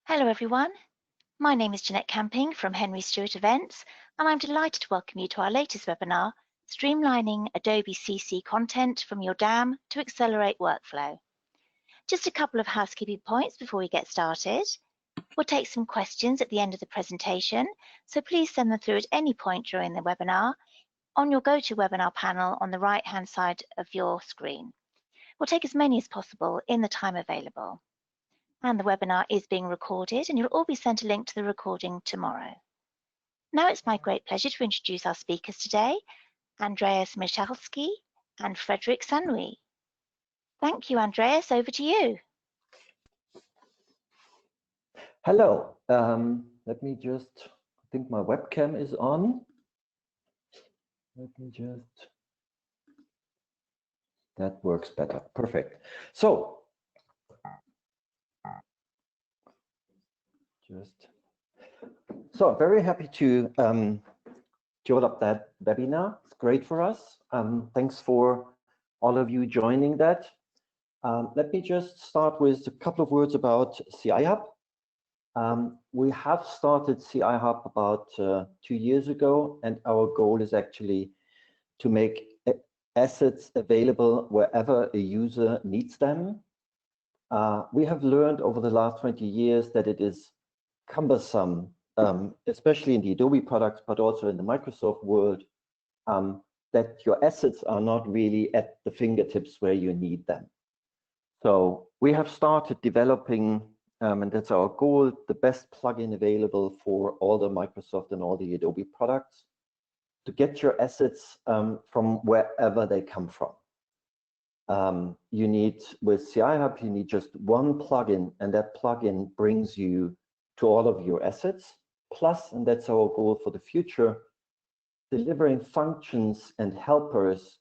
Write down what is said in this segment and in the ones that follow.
Hello everyone, my name is Jeanette Camping from Henry Stewart Events, and I'm delighted to welcome you to our latest webinar, Streamlining Adobe CC Content from your DAM to Accelerate Workflow. Just a couple of housekeeping points before we get started. We'll take some questions at the end of the presentation, so please send them through at any point during the webinar on your GoToWebinar panel on the right-hand side of your screen. We'll take as many as possible in the time available. And the webinar is being recorded, and you'll all be sent a link to the recording tomorrow. Now it's my great pleasure to introduce our speakers today, Andreas Michalski and Frederick Sanui. Thank you, Andreas. Over to you. Hello. Let me just, I think my webcam is on. Let me just, that works better. Perfect. So, very happy to join up that webinar. It's great for us. Thanks for all of you joining that. Let me just start with a couple of words about CI Hub. We have started CI Hub about 2 years ago, and our goal is actually to make assets available wherever a user needs them. We have learned over the last 20 years that it is cumbersome, especially in the Adobe products, but also in the Microsoft world, that your assets are not really at the fingertips where you need them. So we have started developing, and that's our goal, the best plugin available for all the Microsoft and all the Adobe products to get your assets from wherever they come from. You need, with CI Hub, you need just one plugin, and that plugin brings you to all of your assets. Plus, and that's our goal for the future, delivering functions and helpers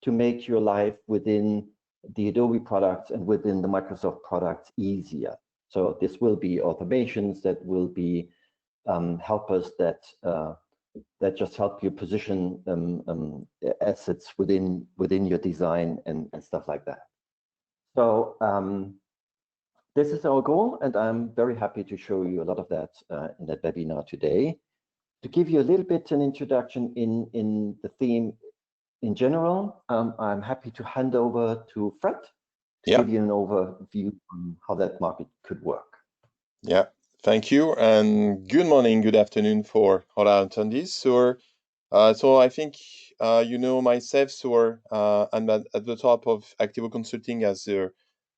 to make your life within the Adobe products and within the Microsoft products easier. So this will be automations, that will be helpers that that just help you position assets within your design and stuff like that. So this is our goal, and I'm very happy to show you a lot of that in that webinar today. To give you a little bit an introduction in the theme in general, I'm happy to hand over to Fred to give you an overview on how that market could work. Yeah, thank you, and good morning, good afternoon for all our attendees. So I think you know myself, so I'm at the top of Activo Consulting as a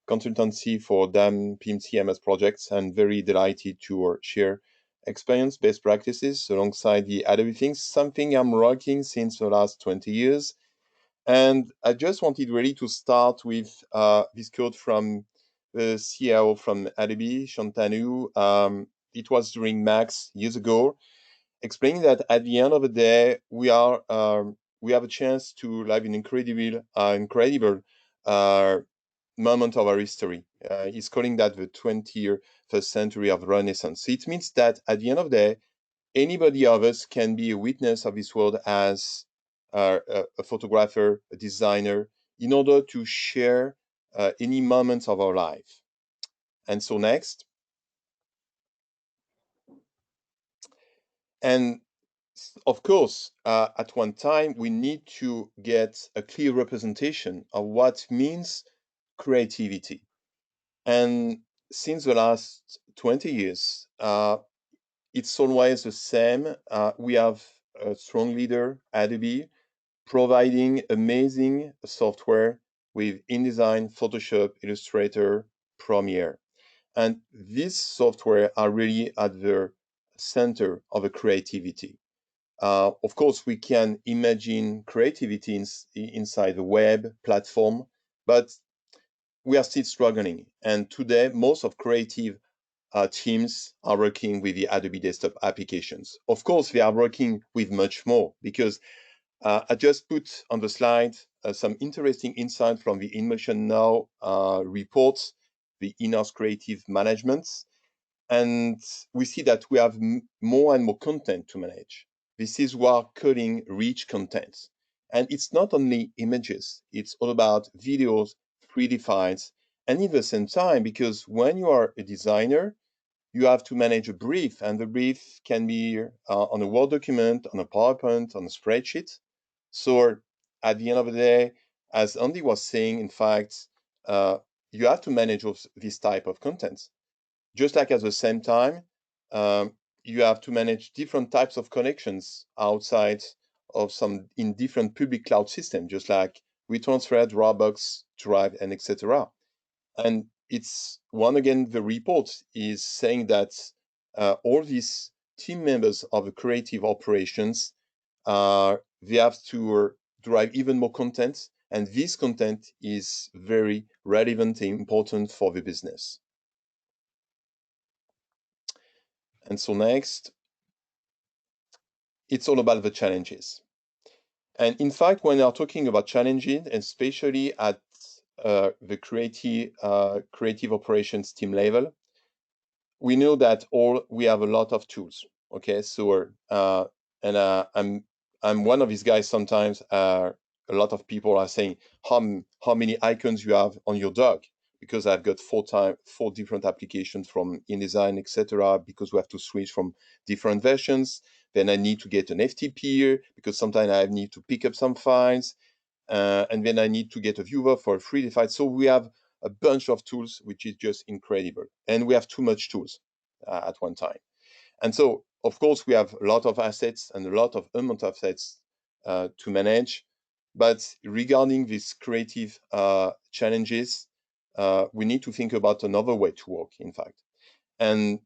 consultancy for DAM PIM CMS projects, and very delighted to share experience, best practices alongside the Adobe things, something I'm rocking since the last 20 years. And I just wanted really to start with this quote from the CEO from Adobe, Shantanu. It was during Max years ago, explaining that at the end of the day, we have a chance to live an incredible moment of our history. He's calling that the 21st century of the Renaissance. So it means that at the end of the day, anybody of us can be a witness of this world as a photographer, a designer, in order to share any moments of our life. And so next. And of course, at one time, we need to get a clear representation of what means creativity. And since the last 20 years, it's always the same. We have a strong leader, Adobe, providing amazing software with InDesign, Photoshop, Illustrator, Premiere. And these software are really at the center of a creativity. Of course, we can imagine creativity inside the web platform, but we are still struggling. And today, most of creative teams are working with the Adobe desktop applications. Of course, they are working with much more, because I just put on the slide some interesting insight from the InMotion Now reports, the in-house creative management. And we see that we have more and more content to manage. This is why coding rich content. And it's not only images, it's all about videos, 3D files, and at the same time, because when you are a designer, you have to manage a brief, and the brief can be on a Word document, on a PowerPoint, on a spreadsheet. So at the end of the day, as Andy was saying, in fact, you have to manage this type of content. Just like at the same time, you have to manage different types of connections outside of in different public cloud systems, just like WeTransfer, Dropbox, Drive, and etc. And it's again, the report is saying that all these team members of the creative operations, they have to drive even more content, and this content is very relevant and important for the business. And so next, it's all about the challenges. And in fact, when we are talking about challenges, especially at the creative operations team level, we know that we have a lot of tools. Okay, so I'm one of these guys. Sometimes a lot of people are saying how many icons you have on your dog, because I've got four different applications from InDesign, etc. Because we have to switch from different versions. Then I need to get an FTP because sometimes I need to pick up some files, and then I need to get a viewer for a 3D file. So we have a bunch of tools, which is just incredible, and we have too much tools at one time. And so, of course, we have a lot of assets and a lot of amount of assets to manage. But regarding these creative challenges, we need to think about another way to work, in fact. And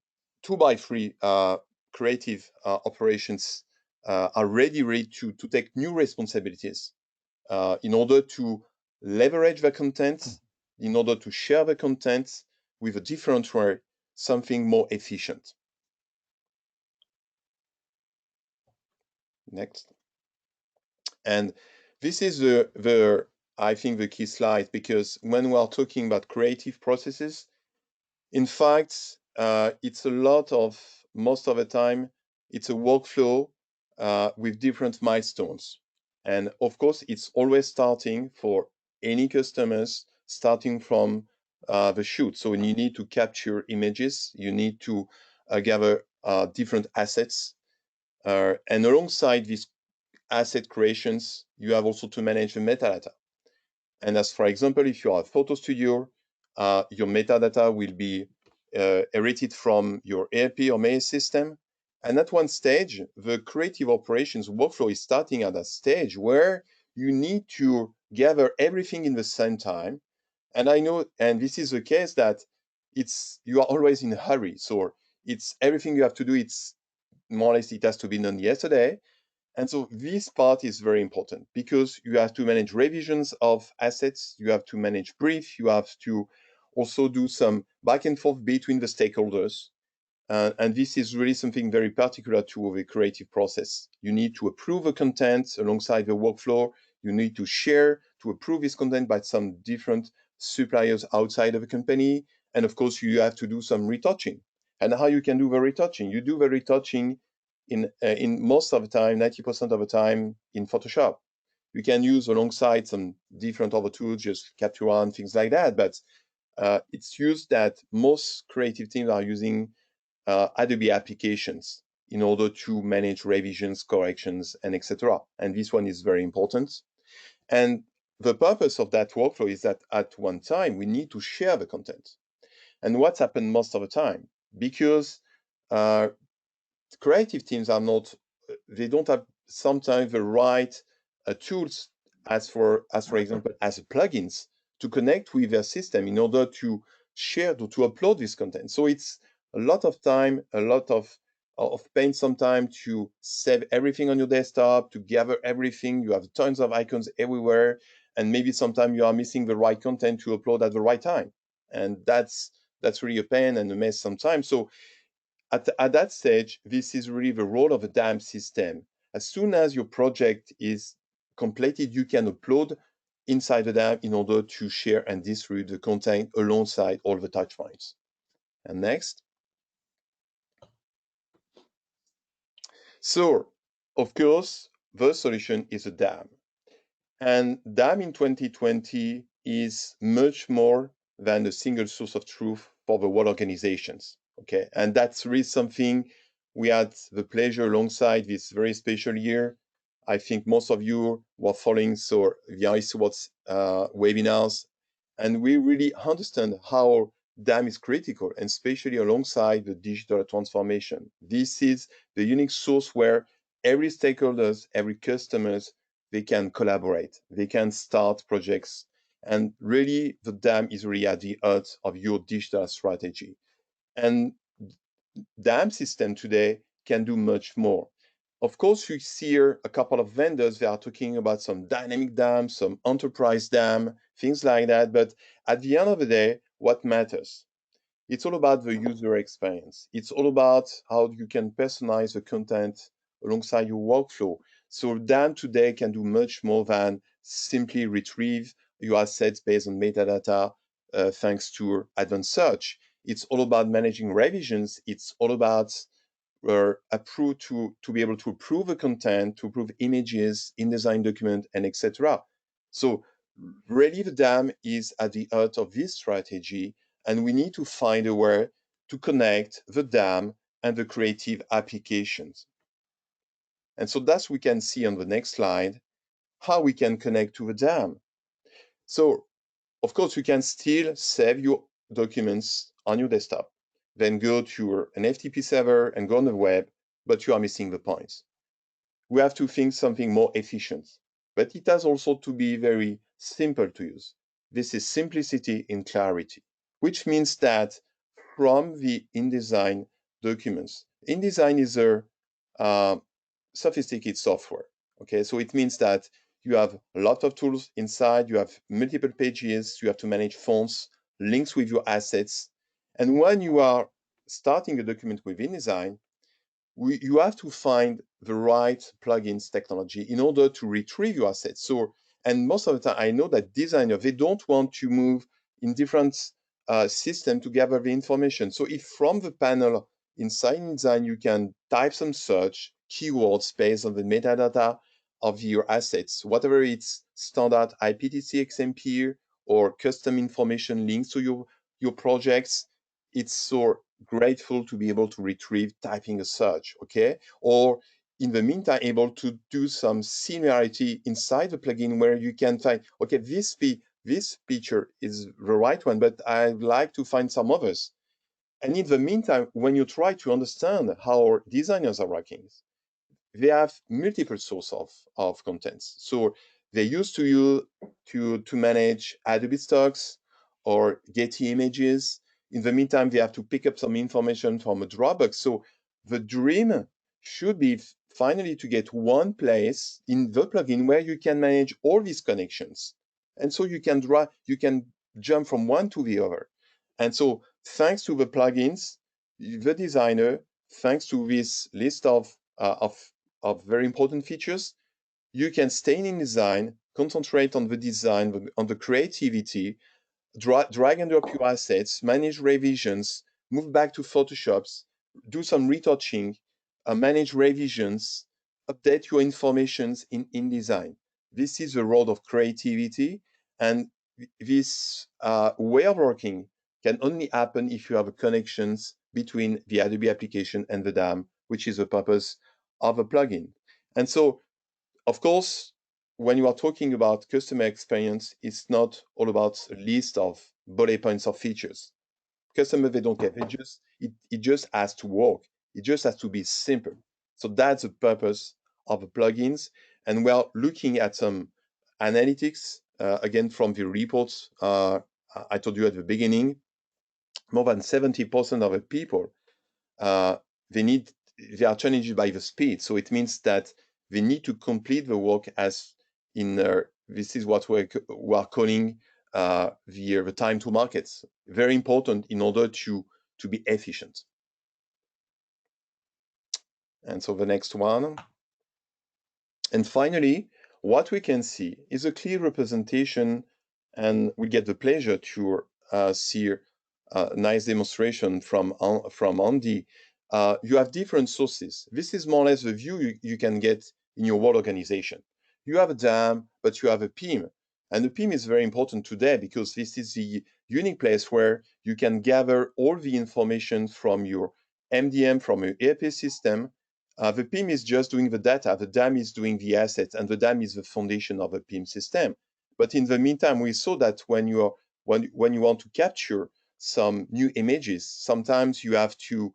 2x3 creative operations are ready to take new responsibilities in order to leverage the content, in order to share the content with a different way, something more efficient. Next. And this is I think the key slide, because when we are talking about creative processes, in fact, it's a lot of, most of the time, it's a workflow with different milestones. And of course, it's always starting for any customers, starting from the shoot. So when you need to capture images, you need to gather different assets. And alongside these asset creations, you have also to manage the metadata. And as for example, if you are a photo studio, your metadata will be inherited from your ERP or mail system. And at one stage, the creative operations workflow is starting at a stage where you need to gather everything in the same time. And I know, and this is the case, that you are always in a hurry. So it's everything you have to do, it's more or less, it has to be done yesterday. And so this part is very important, because you have to manage revisions of assets, you have to manage brief, you have to also do some back and forth between the stakeholders. And this is really something very particular to the creative process. You need to approve the content alongside the workflow. You need to share, to approve this content by some different suppliers outside of the company. And of course, you have to do some retouching. And how you can do the retouching? You do the retouching in most of the time, 90% of the time, in Photoshop. You can use alongside some different other tools, just Capture One, things like that. But it's used that most creative teams are using Adobe applications in order to manage revisions, corrections, and etc. And this one is very important. And the purpose of that workflow is that at one time, we need to share the content. And what's happened most of the time? Because creative teams are not, they don't have sometimes the right tools as for example, as plugins to connect with their system in order to share, to upload this content. So it's a lot of time, a lot of pain sometimes to save everything on your desktop, to gather everything. You have tons of icons everywhere, and maybe sometimes you are missing the right content to upload at the right time. And that's really a pain and a mess sometimes. So at that stage, this is really the role of a DAM system. As soon as your project is completed, you can upload inside the DAM in order to share and distribute the content alongside all the touch points. And next. So, of course, the solution is a DAM. And DAM in 2020 is much more than a single source of truth for the whole organizations. Okay, and that's really something we had the pleasure alongside this very special year. I think most of you were following so VRC Awards webinars, and we really understand how DAM is critical, and especially alongside the digital transformation. This is the unique source where every stakeholders, every customers, they can collaborate, they can start projects, and really the DAM is really at the heart of your digital strategy. And DAM system today can do much more. Of course, you see here a couple of vendors, they are talking about some dynamic DAM, some enterprise DAM, things like that. But at the end of the day, what matters? It's all about the user experience. It's all about how you can personalize the content alongside your workflow. So DAM today can do much more than simply retrieve your assets based on metadata thanks to advanced search. It's all about managing revisions. It's all about to be able to approve the content, to approve images, InDesign document, and etc. So really the DAM is at the heart of this strategy, and we need to find a way to connect the DAM and the creative applications. And so that's we can see on the next slide how we can connect to the DAM. So of course, you can still save your documents on your desktop, then go to your an FTP server and go on the web, but you are missing the points. We have to think something more efficient, but it has also to be very simple to use. This is simplicity in clarity, which means that from the InDesign documents, InDesign is a sophisticated software. Okay, so it means that you have a lot of tools inside, you have multiple pages, you have to manage fonts, links with your assets. And when you are starting a document with InDesign, you have to find the right plugins technology in order to retrieve your assets. So, and most of the time, I know that designers, they don't want to move in different systems to gather the information. So if from the panel inside InDesign, you can type some search keywords based on the metadata of your assets, whatever it's standard IPTC XMP or custom information links to your projects, it's so grateful to be able to retrieve typing a search, okay? Or in the meantime, able to do some similarity inside the plugin where you can find, okay, this feature is the right one, but I'd like to find some others. And in the meantime, when you try to understand how designers are working, they have multiple sources of contents. So they used to use to manage Adobe stocks or Getty images. In the meantime, they have to pick up some information from a Dropbox. So the dream should be finally to get one place in the plugin where you can manage all these connections. And so you can jump from one to the other. And so thanks to the plugins, the designer, thanks to this list of very important features, you can stay in design, concentrate on the design, on the creativity, drag and drop your assets, manage revisions, move back to Photoshops, do some retouching, manage revisions, update your informations in InDesign. This is the road of creativity, and this way of working can only happen if you have connections between the Adobe application and the DAM, which is the purpose of a plugin. And so, of course, when you are talking about customer experience, it's not all about a list of bullet points of features. Customers, they don't care. It just has to work. It just has to be simple. So that's the purpose of the plugins. And we're looking at some analytics, again, from the reports I told you at the beginning. More than 70% of the people, uh, they are challenged by the speed. So it means that they need to complete the work as in this is what we are calling the time to markets. Very important in order to be efficient. And so the next one. And finally, what we can see is a clear representation, and we get the pleasure to see a nice demonstration from Andy. You have different sources. This is more or less the view you can get in your world organization. You have a DAM, but you have a PIM. And the PIM is very important today because this is unique place where you can gather all the information from your MDM, from your ERP system. The PIM is just doing the data, the DAM is doing the assets, and the DAM is the foundation of the PIM system. But in the meantime, we saw that when you want to capture some new images, sometimes you have to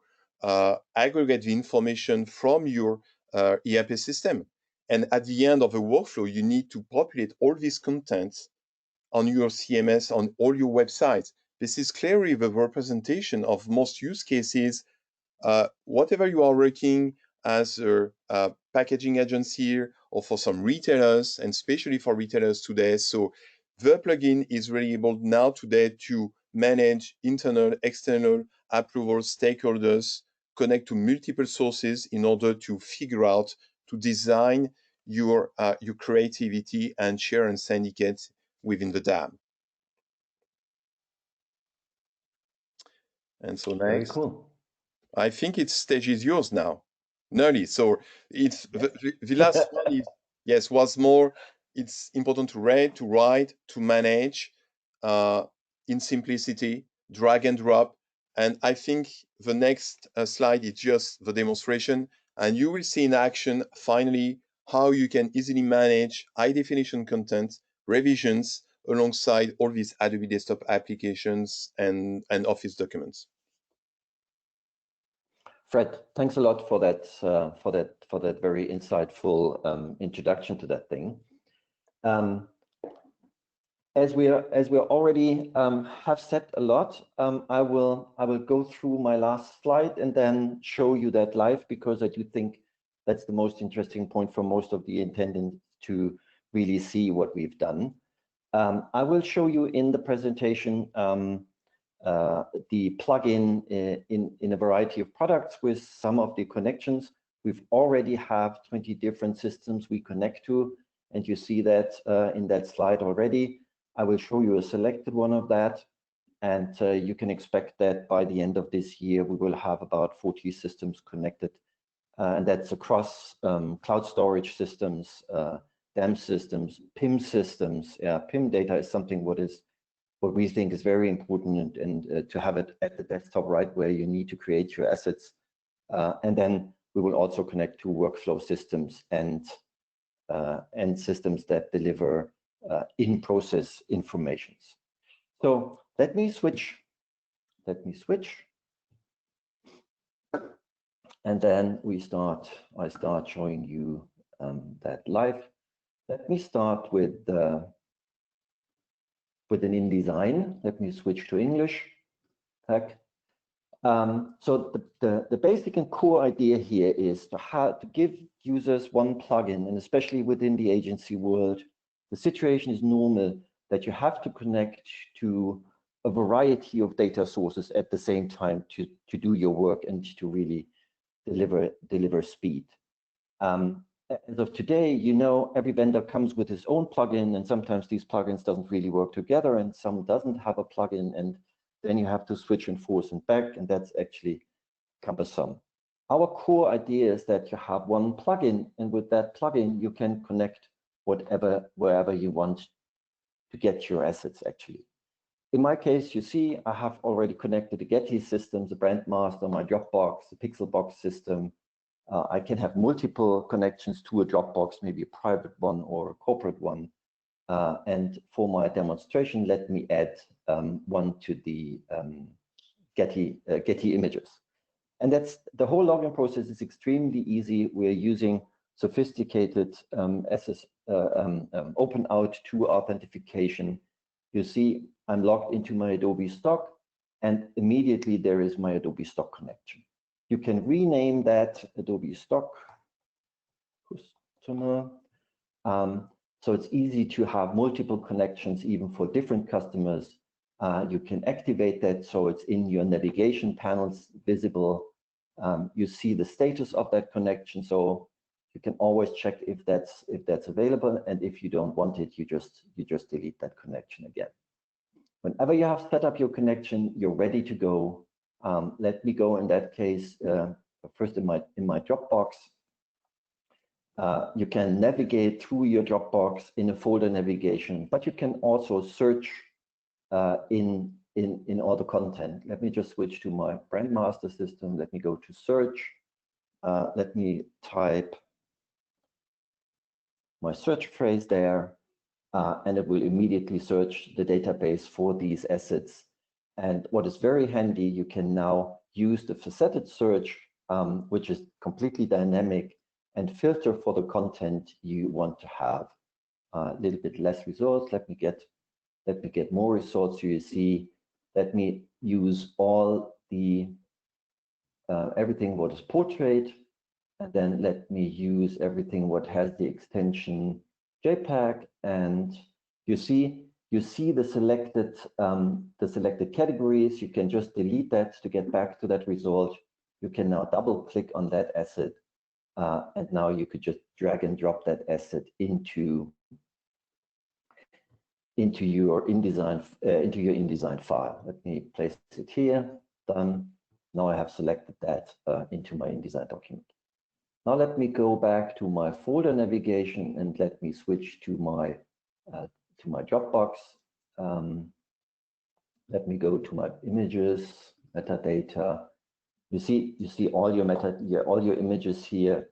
aggregate the information from your ERP system. And at the end of the workflow, you need to populate all this content on your CMS, on all your websites. This is clearly the representation of most use cases. Whatever you are working as a packaging agency or for some retailers, and especially for retailers today. So the plugin is really able now today to manage internal, external approvals, stakeholders, connect to multiple sources in order to figure out, to design your creativity and share and syndicate within the DAM. And so next. Very cool. I think its stage is yours now, nearly. So it's the last one is, yes, was more, it's important to read, to write, to manage in simplicity, drag and drop. And I think the next slide is just the demonstration. And you will see in action, finally, how you can easily manage high definition content, revisions, alongside all these Adobe desktop applications and Office documents. Fred, thanks a lot for that very insightful introduction to that thing. As we already have said a lot, I will go through my last slide and then show you that live, because I do think that's the most interesting point for most of the attendants to really see what we've done. I will show you in the presentation the plugin in a variety of products with some of the connections. We've already have 20 different systems we connect to, and you see that in that slide already. I will show you a selected one of that, and you can expect that by the end of this year, we will have about 40 systems connected, and that's across cloud storage systems, DAM systems, PIM systems. PIM data is something what we think is very important, and to have it at the desktop right where you need to create your assets. And then we will also connect to workflow systems and systems that deliver in-process informations. So let me switch. And then I start showing you that live. Let me start with an InDesign. Let me switch to English. So the basic and core idea here is to give users one plugin, and especially within the agency world, the situation is normal that you have to connect to a variety of data sources at the same time to do your work and to really deliver speed. As of today, you know, every vendor comes with his own plugin, and sometimes these plugins doesn't really work together, and some doesn't have a plugin, and then you have to switch and forth and back, and that's actually cumbersome. Our core idea is that you have one plugin, and with that plugin, you can connect wherever you want to get your assets actually. In my case, you see, I have already connected the Getty systems, the Brandmaster, my Dropbox, the Pixelbox system. I can have multiple connections to a Dropbox, maybe a private one or a corporate one. And for my demonstration, let me add one to the Getty images. And that's the whole login process is extremely easy. We're using sophisticated open out to authentication. You see, I'm logged into my Adobe Stock, and immediately there is my Adobe Stock connection. You can rename that Adobe Stock customer. So it's easy to have multiple connections even for different customers. You can activate that so it's in your navigation panels visible. You see the status of that connection, so you can always check if that's available, and if you don't want it, you just delete that connection again. Whenever you have set up your connection, you're ready to go. Let me go in that case first in my Dropbox. You can navigate through your Dropbox in a folder navigation, but you can also search in in all the content. Let me just switch to my brand master system. Let me go to search. Let me type my search phrase there, and it will immediately search the database for these assets. And what is very handy, you can now use the faceted search, which is completely dynamic, and filter for the content you want to have. A little bit less results. Let me get more results. So you see, let me use all the everything what is portrait, and then let me use everything what has the extension JPEG, and you see the selected categories. You can just delete that to get back to that result. You can now double click on that asset, and now you could just drag and drop that asset into your InDesign file. Let me place it here. Done. Now I have selected that into my InDesign document. Now let me go back to my folder navigation and let me switch to my Dropbox. Let me go to my images, metadata. You see all your images here.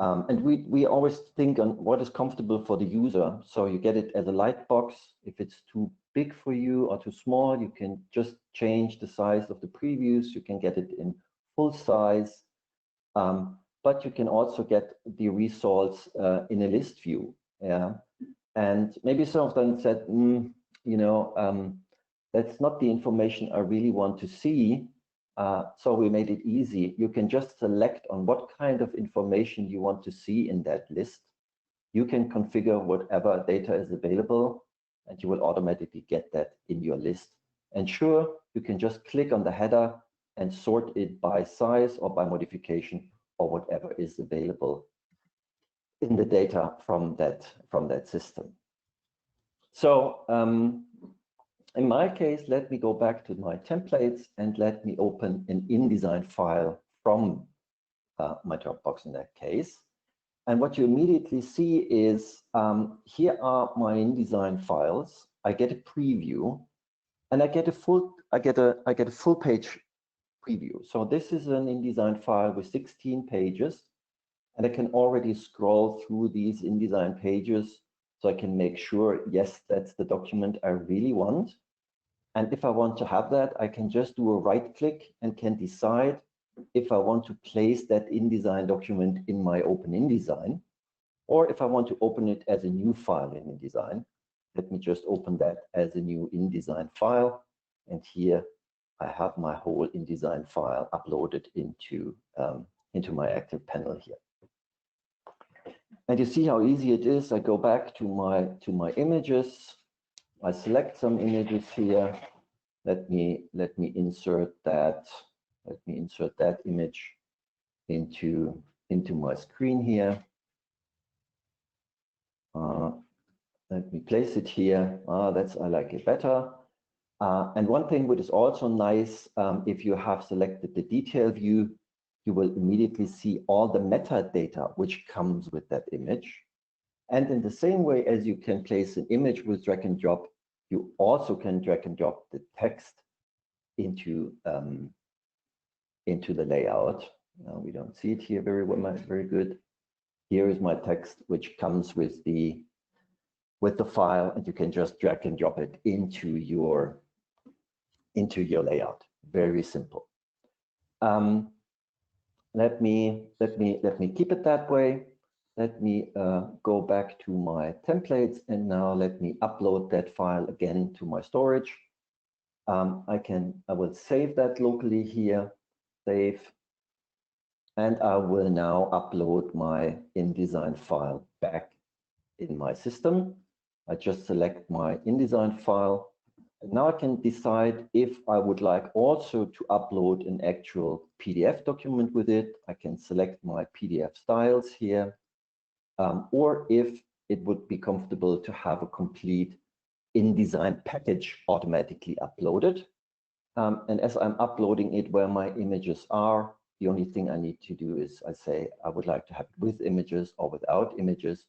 And we always think on what is comfortable for the user. So you get it as a light box. If it's too big for you or too small, you can just change the size of the previews. You can get it in full size. But you can also get the results in a list view. Yeah. And maybe some of them said, that's not the information I really want to see. So we made it easy. You can just select on what kind of information you want to see in that list. You can configure whatever data is available, and you will automatically get that in your list. And sure, you can just click on the header and sort it by size or by modification or whatever is available in the data from that system. So in my case, let me go back to my templates and let me open an InDesign file from my Dropbox in that case. And what you immediately see is here are my InDesign files. I get a preview, and I get a full page preview. So this is an InDesign file with 16 pages, and I can already scroll through these InDesign pages, so I can make sure, yes, that's the document I really want. And if I want to have that, I can just do a right click and can decide if I want to place that InDesign document in my Open InDesign, or if I want to open it as a new file in InDesign. Let me just open that as a new InDesign file. And here I have my whole InDesign file uploaded into my active panel here. And you see how easy it is. I go back to my images. I select some images here. Let me insert that. Let me insert that image into my screen here. Let me place it here. I like it better. And one thing which is also nice, if you have selected the detail view, you will immediately see all the metadata which comes with that image. And in the same way as you can place an image with drag and drop, you also can drag and drop the text into the layout. We don't see it here very well, very good. Here is my text, which comes with the file, and you can just drag and drop it into your layout. Very simple. Let me keep it that way. Let me go back to my templates, and now let me upload that file again to my storage. I will save that locally here, save, and I will now upload my InDesign file back in my system. I just select my InDesign file. And now I can decide if I would like also to upload an actual PDF document with it. I can select my PDF styles here, or if it would be comfortable to have a complete InDesign package automatically uploaded. And as I'm uploading it where my images are, the only thing I need to do is I say I would like to have it with images or without images.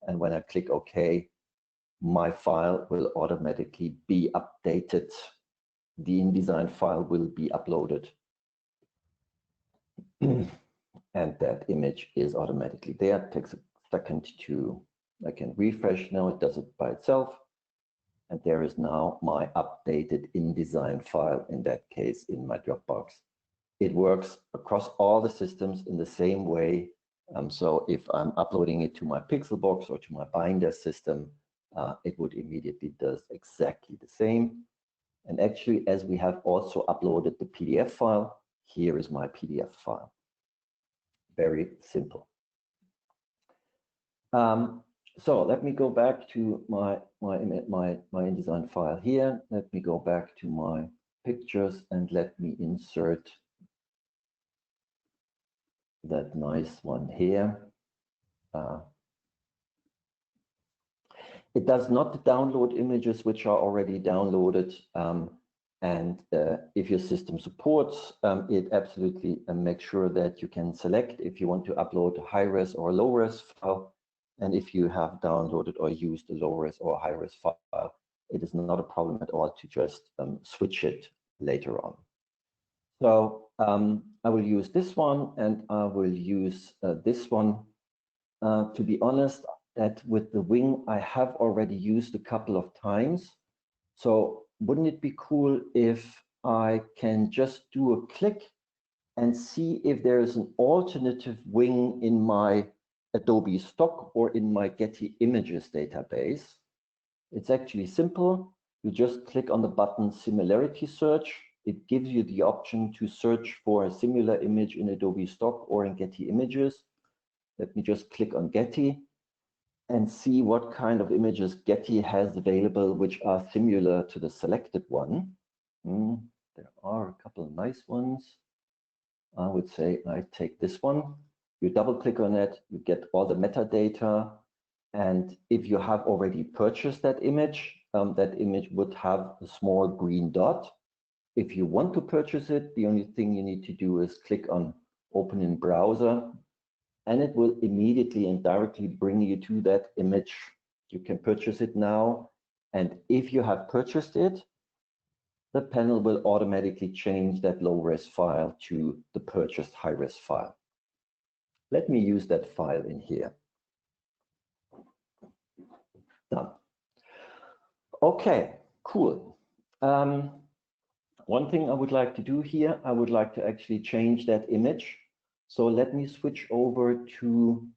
And when I click OK, my file will automatically be updated the InDesign file will be uploaded. And that image is automatically there. It takes a second to, I can refresh now, it does it by itself. And there is now my updated InDesign file, in that case, in my Dropbox. It works across all the systems in the same way. So if I'm uploading it to my Pixelbox or to my Binder system, it would immediately does exactly the same. And actually, as we have also uploaded the PDF file, here is my PDF file. Very simple. So let me go back to my InDesign file here. Let me go back to my pictures and let me insert that nice one here. It does not download images which are already downloaded. And if your system supports, it absolutely makes sure that you can select if you want to upload a high-res or a low-res file. And if you have downloaded or used a low-res or high-res file, it is not a problem at all to just switch it later on. So I will use this one and I will use this one. To be honest, that with the wing, I have already used a couple of times. So wouldn't it be cool if I can just do a click and see if there is an alternative wing in my Adobe stock or in my Getty Images database? It's actually simple. You just click on the button Similarity Search. It gives you the option to search for a similar image in Adobe stock or in Getty Images. Let me just click on Getty and see what kind of images Getty has available, which are similar to the selected one. There are a couple of nice ones. I would say I take this one. You double click on it, you get all the metadata. And if you have already purchased that image would have a small green dot. If you want to purchase it, the only thing you need to do is click on Open in Browser, and it will immediately and directly bring you to that image. You can purchase it now. And if you have purchased it, the panel will automatically change that low-res file to the purchased high-res file. Let me use that file in here. Done. Okay, cool. One thing I would like to do here, I would like to actually change that image. So let me switch over to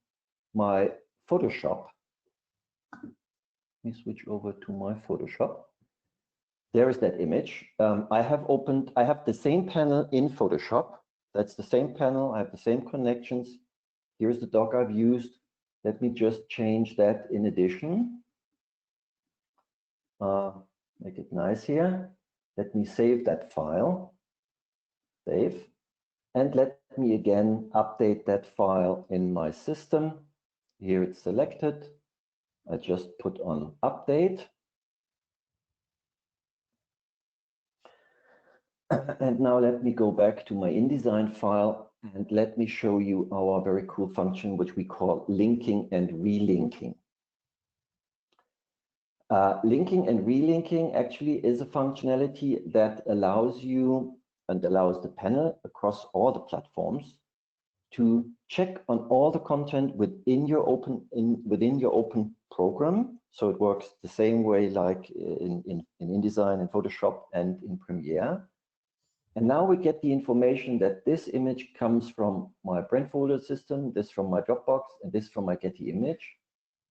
my Photoshop. Let me switch over to my Photoshop. There is that image. I have the same panel in Photoshop. That's the same panel. I have the same connections. Here's the dock I've used. Let me just change that in addition. Make it nice here. Let me save that file. Save. And let me again update that file in my system. Here it's selected. I just put on update. And now let me go back to my InDesign file and let me show you our very cool function, which we call linking and relinking. Linking and relinking actually is a functionality that allows you and allows the panel across all the platforms to check on all the content within your open program. So it works the same way like in InDesign and Photoshop and in Premiere. And now we get the information that this image comes from my brand folder system, this from my Dropbox, and this from my Getty image.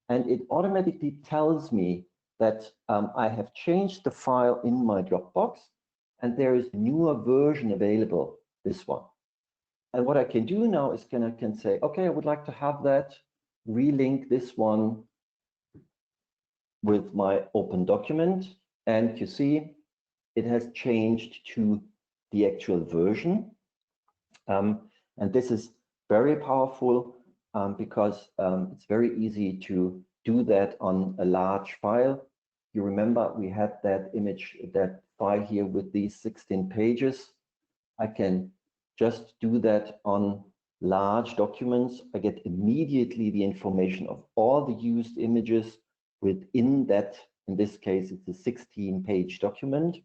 And it automatically tells me that I have changed the file in my Dropbox and there is a newer version available, this one. And what I can do now is I can say, okay, I would like to have that, relink this one with my open document. And you see, it has changed to the actual version. And this is very powerful because it's very easy to do that on a large file. You remember we had that image, that file here with these 16 pages. I can just do that on large documents. I get immediately the information of all the used images within that. In this case, it's a 16-page document.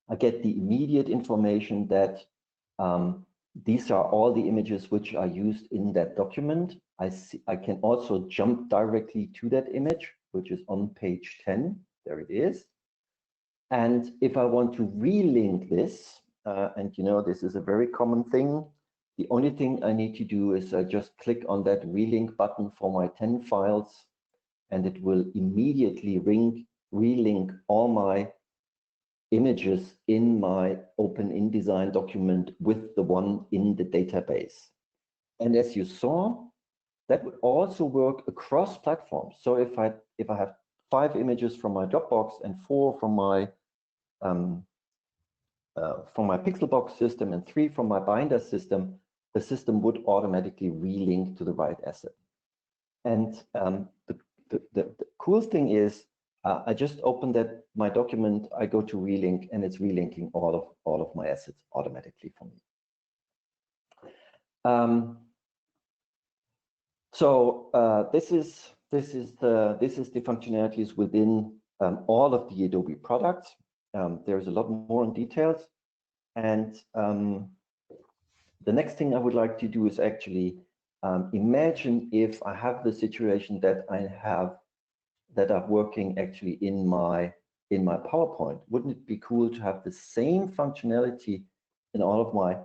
I get the immediate information that these are all the images which are used in that document. I can also jump directly to that image, which is on page 10. There it is. And if I want to relink this, and you know, this is a very common thing, the only thing I need to do is I just click on that relink button for my 10 files, and it will immediately relink all my images in my Open InDesign document with the one in the database. And as you saw, that would also work across platforms. So if I have 5 images from my Dropbox and 4 from my Pixelbox system and 3 from my Binder system, the system would automatically relink to the right asset. And the cool thing is, I just opened my document, I go to relink, and it's relinking all of my assets automatically for me. This is the functionalities within all of the Adobe products. There's a lot more in details, and the next thing I would like to do is actually imagine if I have the situation that are working actually in my PowerPoint. Wouldn't it be cool to have the same functionality in all of my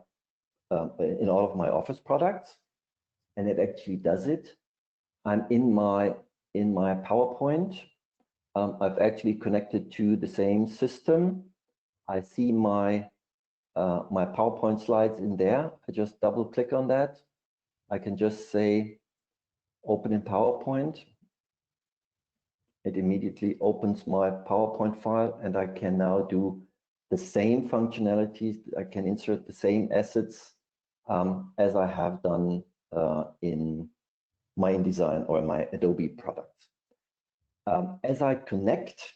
Office products? And it actually does it. I'm in my PowerPoint. I've actually connected to the same system. I see my PowerPoint slides in there. I just double click on that. I can just say open in PowerPoint. It immediately opens my PowerPoint file, and I can now do the same functionalities. I can insert the same assets as I have done in my InDesign or my Adobe products. As I connect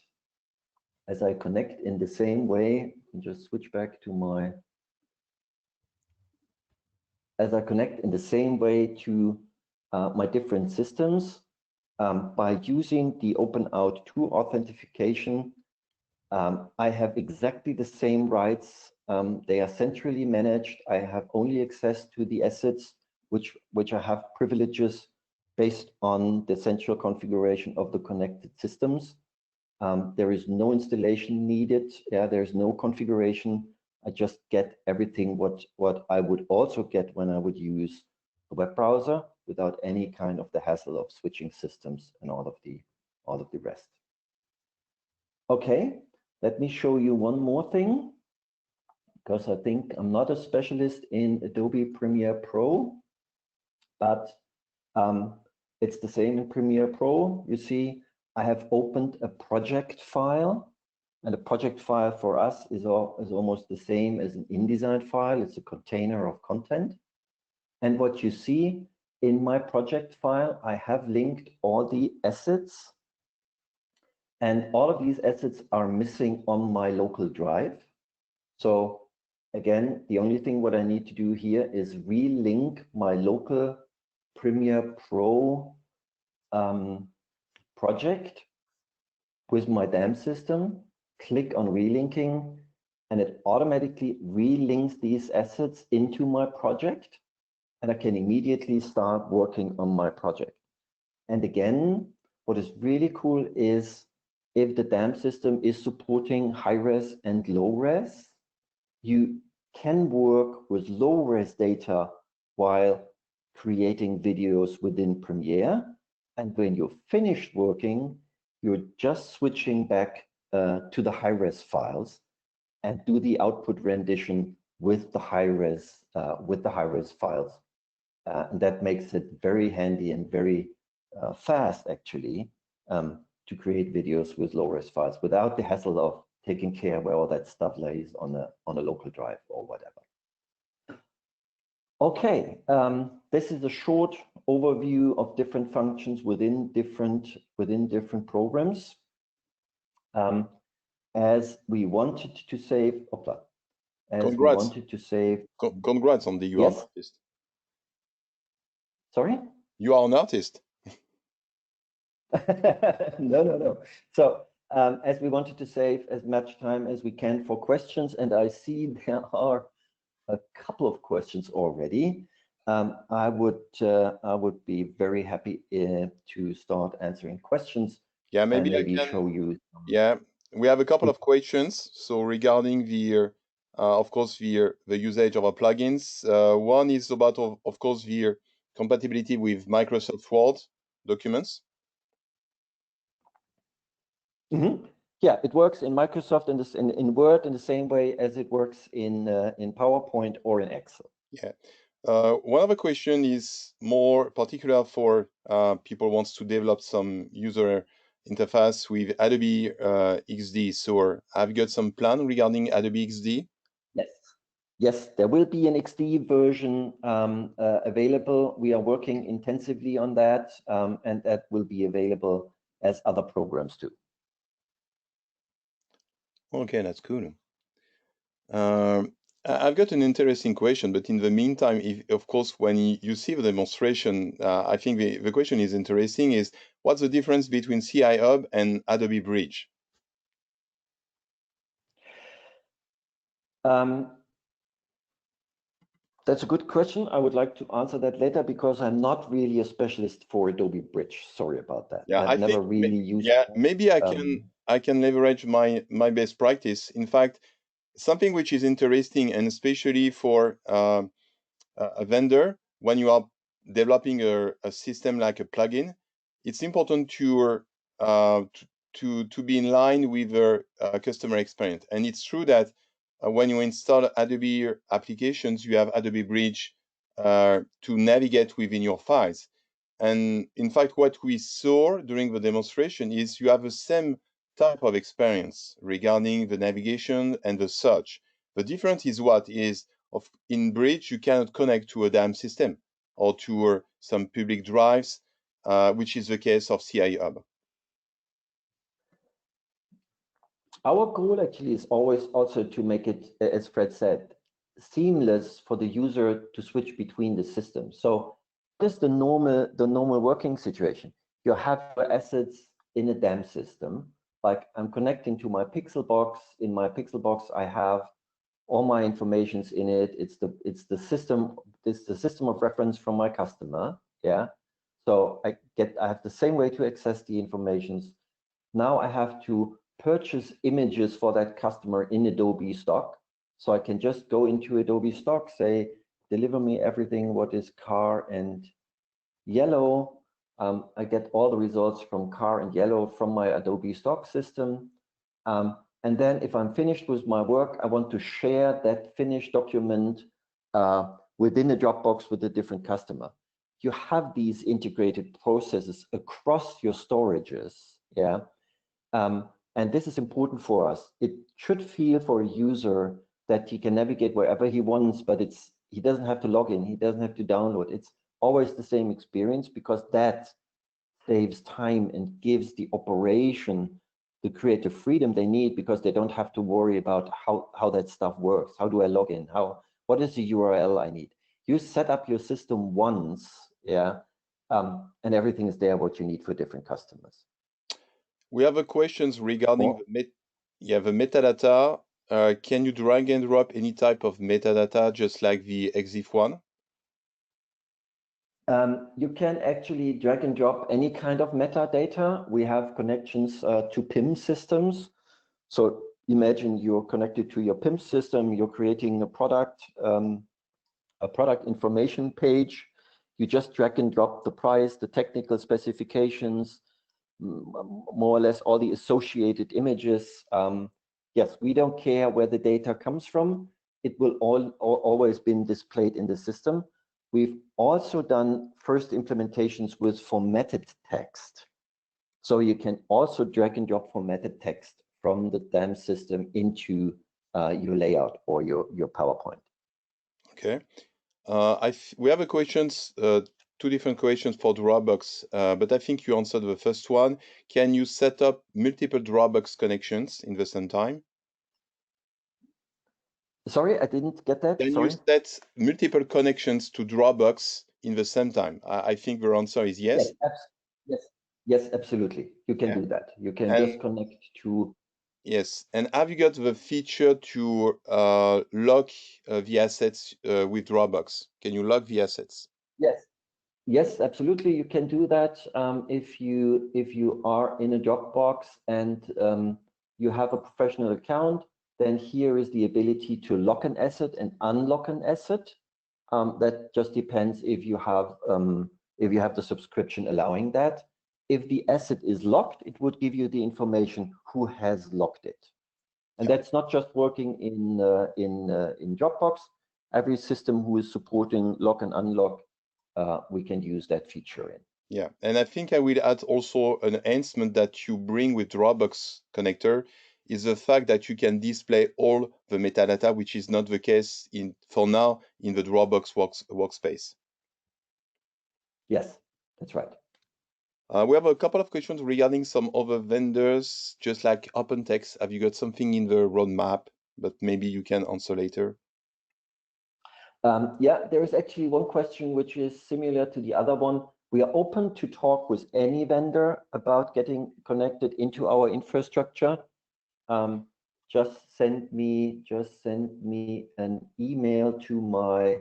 in the same way, just switch back to my. As I connect in the same way to my different systems, by using the OpenOut 2 authentication, I have exactly the same rights. They are centrally managed. I have only access to the assets which I have privileges based on the central configuration of the connected systems. There is no installation needed. Yeah, there's no configuration. I just get everything what I would also get when I would use a web browser without any kind of the hassle of switching systems and all of the rest. Okay, let me show you one more thing, because I think I'm not a specialist in Adobe Premiere Pro, but it's the same in Premiere Pro. You see, I have opened a project file, and a project file for us is almost the same as an InDesign file. It's a container of content. And what you see in my project file, I have linked all the assets, and all of these assets are missing on my local drive. So again, the only thing what I need to do here is relink my local Premiere Pro project with my DAM system, click on relinking, and it automatically relinks these assets into my project, and I can immediately start working on my project. And again, what is really cool is if the DAM system is supporting high-res and low-res, you can work with low-res data while creating videos within Premiere. And when you're finished working, you're just switching back to the high-res files and do the output rendition with the high-res files. And that makes it very handy and very fast, actually, to create videos with low-res files without the hassle of taking care where all that stuff lays on a local drive or whatever. Okay, this is a short overview of different functions within different programs. As we wanted to save, Congrats on the you are an artist. Sorry? You are an artist. No. So as we wanted to save as much time as we can for questions, and I see there are a couple of questions already. I would be very happy to start answering questions. Yeah, and maybe I maybe can. show you. Yeah, we have a couple of questions. So regarding the, of course, the usage of our plugins. One is about, of course, the compatibility with Microsoft Word documents. Yeah, it works in Microsoft and in Word in the same way as it works in PowerPoint or in Excel. Yeah. One other question is more particular for people wants to develop some user interface with Adobe XD. So I've got some plan regarding Adobe XD. Yes. Yes, there will be an XD version available. We are working intensively on that, and that will be available as other programs too. Okay, that's cool. I've got an interesting question, but in the meantime, of course, when you see the demonstration, I think the question is interesting, is what's the difference between CI Hub and Adobe Bridge? That's a good question. I would like to answer that later because I'm not really a specialist for Adobe Bridge. Sorry about that. Yeah, I've never really used. Yeah, maybe I can leverage my best practice. In fact, something which is interesting, and especially for a vendor, when you are developing a system like a plugin, it's important to be in line with the customer experience. And it's true that when you install Adobe applications, you have Adobe Bridge to navigate within your files. And in fact, what we saw during the demonstration is you have the same type of experience regarding the navigation and the search. The difference is what is in Bridge, you cannot connect to a DAM system or to some public drives, which is the case of CI Hub. Our goal actually is always also to make it, as Fred said, seamless for the user to switch between the systems. So what is the normal working situation? You have your assets in a DAM system. Like I'm connecting to my Pixel box. In my Pixel box, I have all my informations in it. It's the system of reference from my customer. Yeah. So I have the same way to access the informations. Now I have to purchase images for that customer in Adobe Stock. So I can just go into Adobe Stock, say, deliver me everything what is car and yellow. I get all the results from car and yellow from my Adobe Stock system. And then if I'm finished with my work, I want to share that finished document within a Dropbox with a different customer. You have these integrated processes across your storages, yeah. And this is important for us. It should feel for a user that he can navigate wherever he wants, but he doesn't have to log in, he doesn't have to download. It's always the same experience because that saves time and gives the operation the creative freedom they need because they don't have to worry about how that stuff works. How do I log in? What is the URL I need? You set up your system once, yeah, and everything is there what you need for different customers. We have a questions regarding the metadata. Can you drag and drop any type of metadata just like the EXIF one? You can actually drag and drop any kind of metadata. We have connections to PIM systems. So imagine you're connected to your PIM system, you're creating a product information page. You just drag and drop the price, the technical specifications, more or less all the associated images. Yes, we don't care where the data comes from. It will always been displayed in the system. We've also done first implementations with formatted text. So you can also drag and drop formatted text from the DAM system into your layout or your PowerPoint. Okay. We have a questions, two different questions for Dropbox, but I think you answered the first one. Can you set up multiple Dropbox connections in the same time? Sorry, I didn't get that. Can you set multiple connections to Dropbox in the same time? I think the answer is yes. Yes. Yes, absolutely. You can do that. You can just connect to. Yes, and have you got the feature to lock the assets with Dropbox? Can you lock the assets? Yes. Yes, absolutely. You can do that if you are in a Dropbox and you have a professional account. Then here is the ability to lock an asset and unlock an asset. That just depends if you have the subscription allowing that. If the asset is locked, it would give you the information who has locked it, and that's not just working in Dropbox. Every system who is supporting lock and unlock, we can use that feature in. Yeah, and I think I will add also an enhancement that you bring with Dropbox connector is the fact that you can display all the metadata, which is not the case for now in the Dropbox workspace. Yes, that's right. We have a couple of questions regarding some other vendors, just like OpenText. Have you got something in the roadmap, but maybe you can answer later? Yeah, there is actually one question which is similar to the other one. We are open to talk with any vendor about getting connected into our infrastructure. Just send me an email to my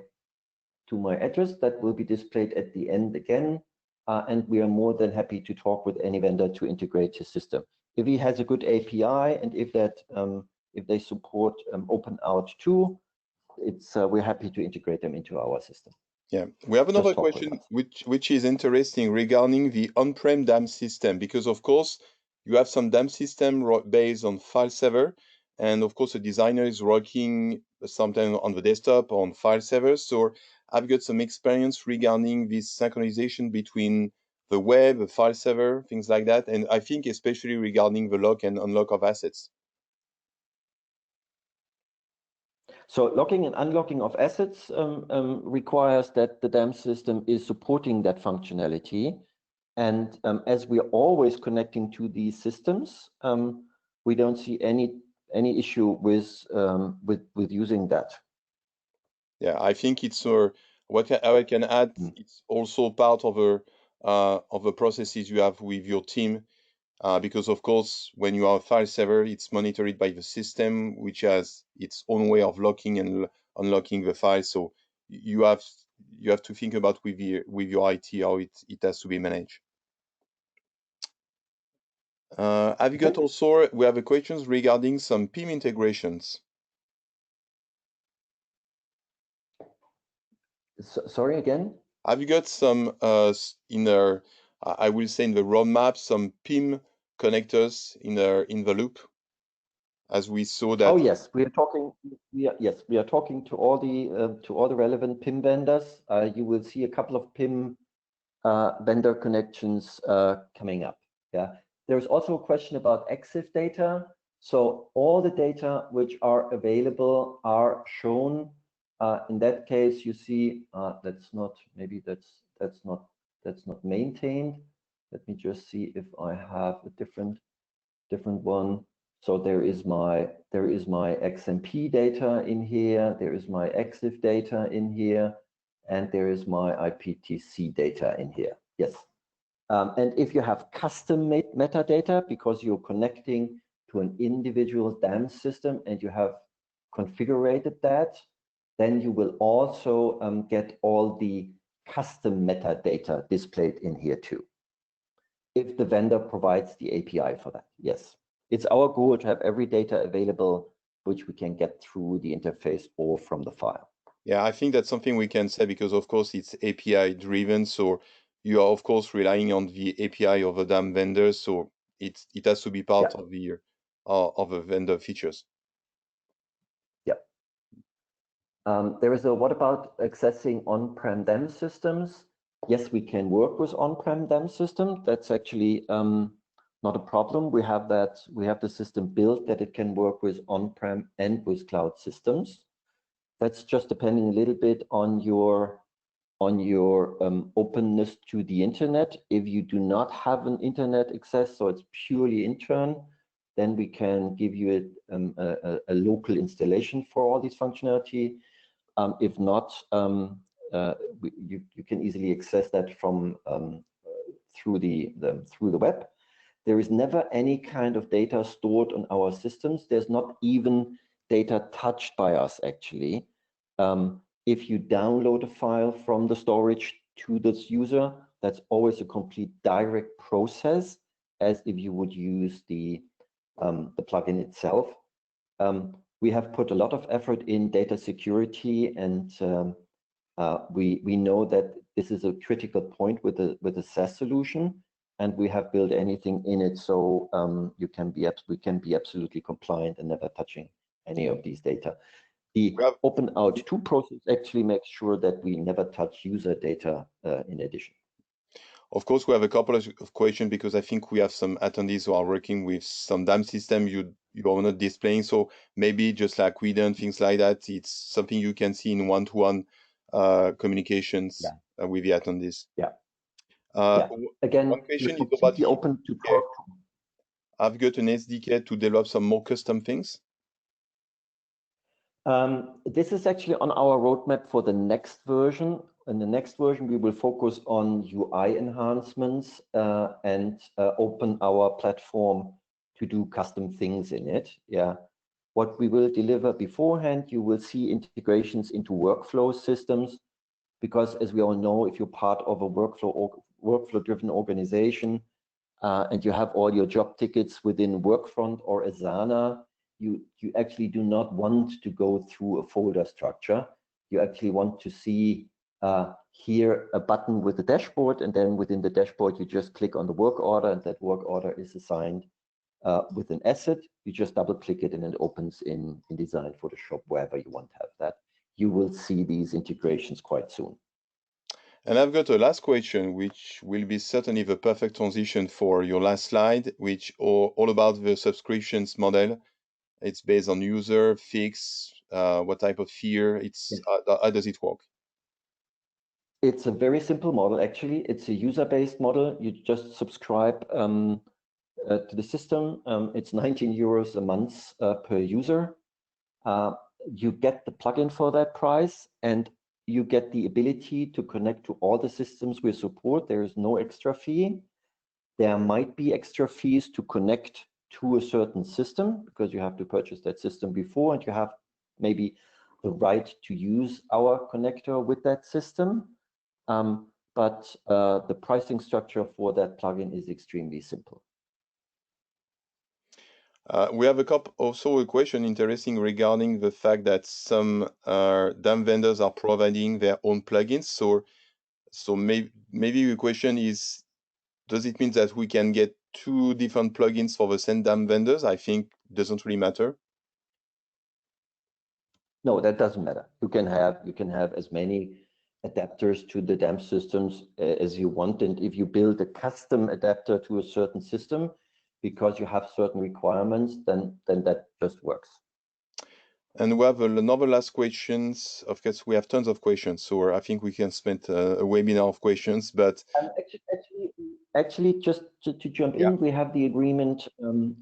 address that will be displayed at the end again, and we are more than happy to talk with any vendor to integrate his system. If he has a good API and if they support OpenOut too, we're happy to integrate them into our system. Yeah, we have another question which is interesting regarding the on-prem DAM system, because of course you have some DAM system based on file server, and of course a designer is working sometimes on the desktop or on file servers. So I've got some experience regarding this synchronization between the web, the file server, things like that, and I think especially regarding the lock and unlock of assets. So locking and unlocking of assets requires that the DAM system is supporting that functionality. And as we're always connecting to these systems, we don't see any issue with using that. Yeah, I think it's what I can add. It's also part of the processes you have with your team. Because of course, when you are a file server, it's monitored by the system, which has its own way of locking and unlocking the file. So you have to think about with your IT how it has to be managed. Have you got also? We have a questions regarding some PIM integrations. Sorry again. Have you got some I will say in the roadmap, some PIM connectors in the loop, as we saw that. Oh yes, we are talking. We are talking to all the relevant PIM vendors. You will see a couple of PIM vendor connections coming up. Yeah, there's also a question about EXIF data. So all the data which are available are shown. In that case, you see that's not maintained. Let me just see if I have a different one. So there is my XMP data in here. There is my EXIF data in here, and there is my IPTC data in here. Yes. And if you have custom-made metadata because you're connecting to an individual DAM system and you have configured that, then you will also get all the custom metadata displayed in here too, if the vendor provides the API for that. Yes, it's our goal to have every data available which we can get through the interface or from the file. Yeah, I think that's something we can say because of course it's API driven, so you are of course relying on the API of the DAM vendors, so it has to be part of the vendor features. Yeah. There is a what about accessing on-prem DAM systems? Yes, we can work with on-prem DAM system. That's actually not a problem. We have the system built that it can work with on-prem and with cloud systems. That's just depending a little bit on your openness to the internet. If you do not have an internet access, so it's purely intern, then we can give you a local installation for all these functionality. If not, you can easily access that from through the web. There is never any kind of data stored on our systems. There's not even data touched by us, actually. If you download a file from the storage to this user, that's always a complete direct process, as if you would use the plugin itself. We have put a lot of effort in data security, and we know that this is a critical point with a SaaS solution, and we have built anything in it so we can be absolutely compliant and never touching any of these data. The open out 2 process actually makes sure that we never touch user data in addition. Of course, we have a couple of questions because I think we have some attendees who are working with some DAM system you are not displaying. So maybe just like we done things like that, it's something you can see in one-to-one communications with the attendees. Again, one question we're is about the open to talk. I've got an SDK to develop some more custom things. This is actually on our roadmap for the next version. In the next version, we will focus on UI enhancements and open our platform to do custom things in it. What we will deliver beforehand, you will see integrations into workflow systems, because as we all know, if you're part of a workflow-driven organization and you have all your job tickets within Workfront or Asana, you actually do not want to go through a folder structure. You actually want to see here a button with a dashboard, and then within the dashboard you just click on the work order, and that work order is assigned with an asset. You just double click it and it opens in InDesign, Photoshop, wherever you want to have that. You will see these integrations quite soon. And I've got a last question, which will be certainly the perfect transition for your last slide, which all about the subscriptions model. It's based on user, fix, what type of fear, how does it work? It's a very simple model, actually. It's a user-based model. You just subscribe to the system. It's 19 euros a month per user. You get the plugin for that price, and you get the ability to connect to all the systems we support. There is no extra fee. There might be extra fees to connect to a certain system, because you have to purchase that system before, and you have maybe the right to use our connector with that system. But the pricing structure for that plugin is extremely simple. We have also a question interesting regarding the fact that some DAM vendors are providing their own plugins. So maybe the question is, does it mean that we can get 2 different plugins for the same DAM vendors? I think it doesn't really matter. No, that doesn't matter. You can have as many adapters to the DAM systems as you want, and if you build a custom adapter to a certain system because you have certain requirements, then that just works. And we have another last questions. Of course, we have tons of questions, so I think we can spend a webinar of questions. But actually, just to jump in, we have the agreement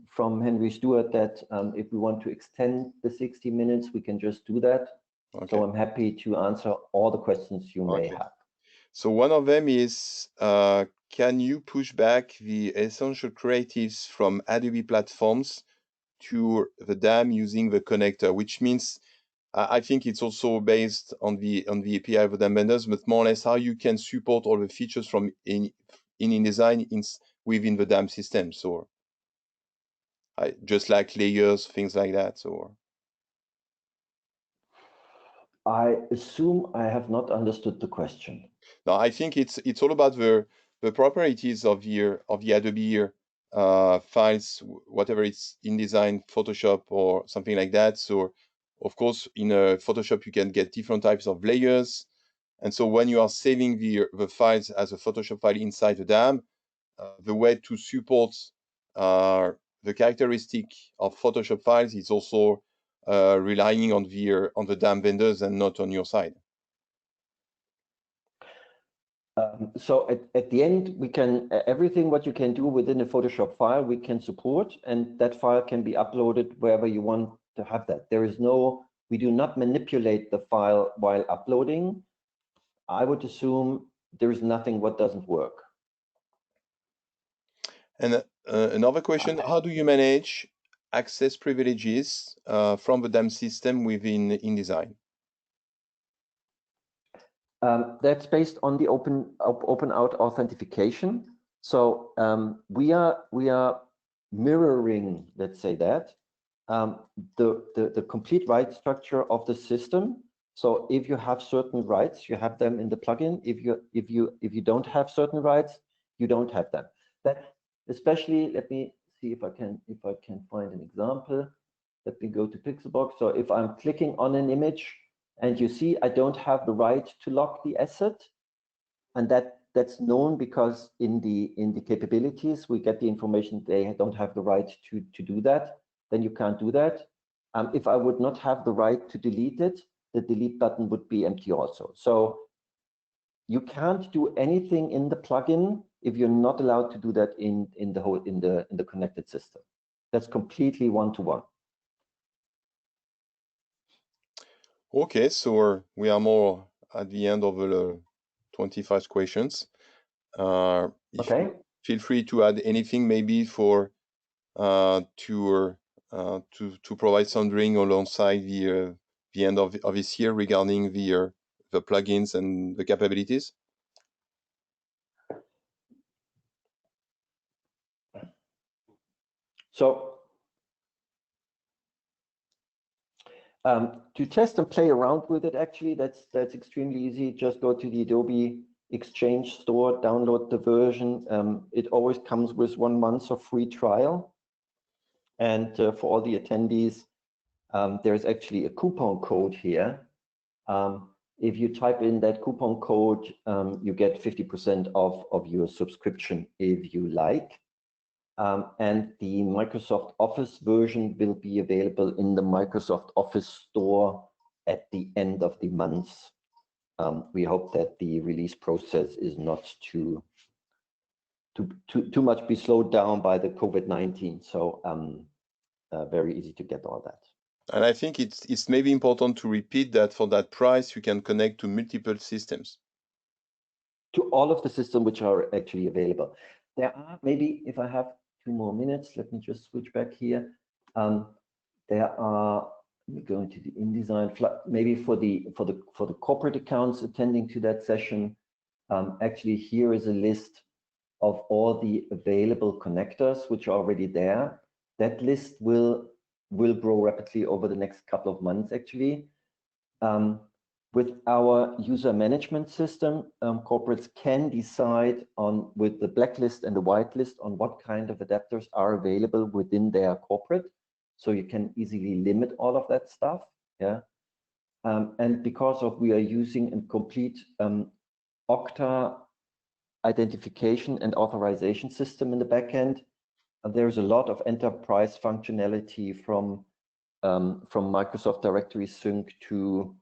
from Henry Stewart that if we want to extend the 60 minutes, we can just do that. Okay. So I'm happy to answer all the questions you may have. So one of them is, can you push back the essential creatives from Adobe platforms to the DAM using the connector, which means I think it's also based on the API of the DAM vendors, but more or less how you can support all the features from in InDesign within the DAM system. So just like layers, things like that. So I assume I have not understood the question. No, I think it's all about the properties of the Adobe files, whatever it's InDesign, Photoshop, or something like that. So, of course, in Photoshop, you can get different types of layers. And so when you are saving the files as a Photoshop file inside the DAM, the way to support the characteristic of Photoshop files is also relying on the DAM vendors and not on your side. So at the end, we can everything what you can do within a Photoshop file, we can support, and that file can be uploaded wherever you want to have that. We do not manipulate the file while uploading. I would assume there is nothing what doesn't work. And another question, how do you manage access privileges from the DAM system within InDesign? That's based on the open out authentication. So we are mirroring, let's say that, the complete right structure of the system. So if you have certain rights, you have them in the plugin. If you don't have certain rights, you don't have them. That especially, let me see if I can find an example. Let me go to Pixelbox. So if I'm clicking on an image and you see I don't have the right to lock the asset, and that's known because in the capabilities we get the information they don't have the right to do that, then you can't do that. If I would not have the right to delete it, the delete button would be empty also. So you can't do anything in the plugin if you're not allowed to do that in the connected system. That's completely one-to-one. Okay, so we are more at the end of the 25 questions. Okay. Feel free to add anything maybe for to provide some drawing alongside the end of this year regarding the plugins and the capabilities. So to test and play around with it, actually, that's extremely easy. Just go to the Adobe Exchange store, download the version. It always comes with 1 month of free trial. And for all the attendees, there's actually a coupon code here. If you type in that coupon code, you get 50% off of your subscription if you like. And the Microsoft Office version will be available in the Microsoft Office store at the end of the month. We hope that the release process is not too much be slowed down by the COVID-19. So very easy to get all that. And I think it's maybe important to repeat that for that price, you can connect to multiple systems. To all of the systems which are actually available. There are, maybe if I have 2 more minutes, let me just switch back here. There are, let me go into the InDesign, maybe for the corporate accounts attending to that session. Actually, here is a list of all the available connectors which are already there. That list will grow rapidly over the next couple of months, actually. With our user management system, corporates can decide on, with the blacklist and the whitelist, on what kind of adapters are available within their corporate. So you can easily limit all of that stuff. Yeah. And because of we are using a complete Okta identification and authorization system in the backend, there's a lot of enterprise functionality from Microsoft Directory Sync to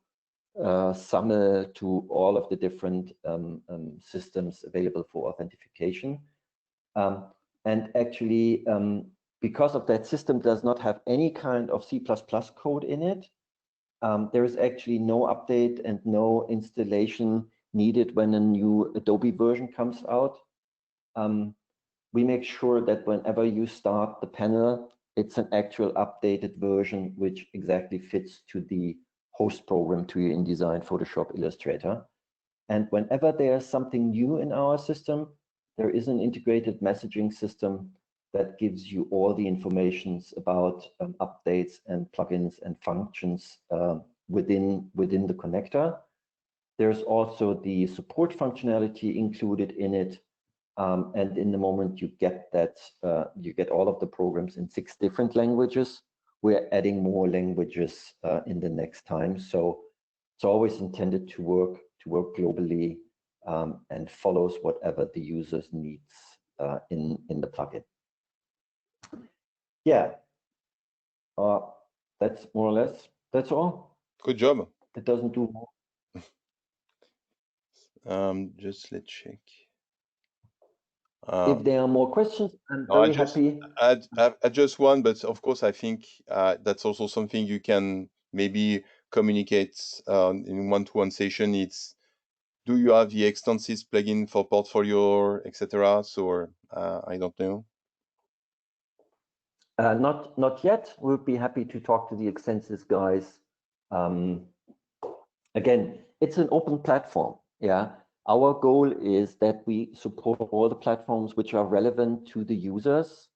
SAML to all of the different systems available for authentication. And actually, because of that system does not have any kind of C++ code in it, there is actually no update and no installation needed when a new Adobe version comes out. We make sure that whenever you start the panel, it's an actual updated version which exactly fits to the host program, to your InDesign, Photoshop, Illustrator. And whenever there's something new in our system, there is an integrated messaging system that gives you all the informations about updates and plugins and functions within the connector. There's also the support functionality included in it. And in the moment you get that, you get all of the programs in 6 different languages. We're adding more languages in the next time. So it's always intended to work globally and follows whatever the users needs in the plugin. Yeah, that's more or less, that's all. Good job. It doesn't do more. Just let's check. If there are more questions, I'm very happy. I just one, but of course, I think that's also something you can maybe communicate in one-to-one session. It's, do you have the extensive plugin for portfolio, etc.? So I don't know. Not yet. We'll be happy to talk to the Extensis guys. Again, it's an open platform. Yeah. Our goal is that we support all the platforms which are relevant to the users.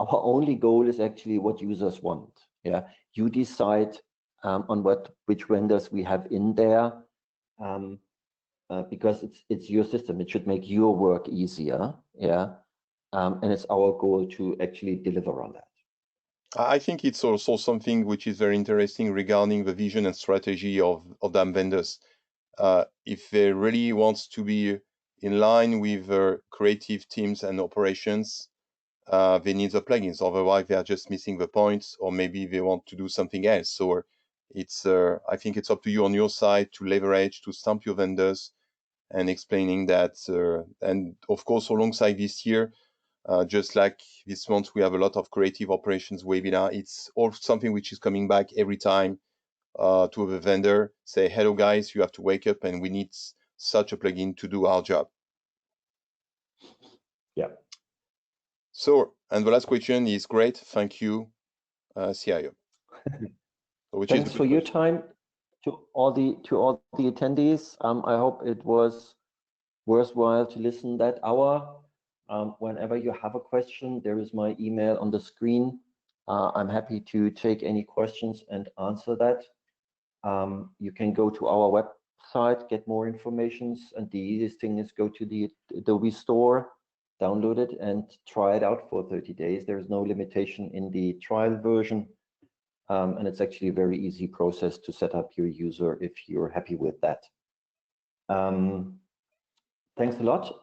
Our only goal is actually what users want. Yeah. You decide on which vendors we have in there, because it's your system. It should make your work easier. Yeah. And it's our goal to actually deliver on that. I think it's also something which is very interesting regarding the vision and strategy of them vendors. If they really want to be in line with their creative teams and operations, they need the plugins. Otherwise, they are just missing the points, or maybe they want to do something else. So it's I think it's up to you on your side to leverage, to stamp your vendors, and explaining that. And of course, alongside this year, just like this month, we have a lot of creative operations webinar. It's all something which is coming back every time to the vendor, say, hello guys, you have to wake up and we need such a plugin to do our job. Yeah. So, and the last question is great. Thank you, CIO. Thanks for your time to all the attendees. I hope it was worthwhile to listen that hour. Whenever you have a question, there is my email on the screen. I'm happy to take any questions and answer that. You can go to our website, get more information, and the easiest thing is go to the Adobe Store, download it, and try it out for 30 days. There is no limitation in the trial version, and it's actually a very easy process to set up your user if you're happy with that. Thanks a lot.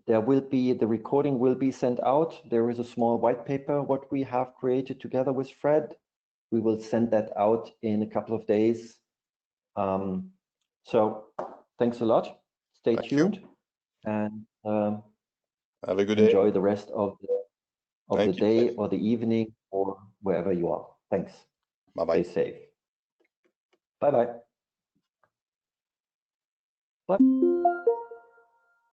The recording will be sent out. There is a small white paper, what we have created together with Fred. We will send that out in a couple of days. So thanks a lot. Stay tuned and have a good day. Enjoy the rest of the day or the evening or wherever you are. Thanks. Bye-bye. Stay safe. Bye-bye. Bye.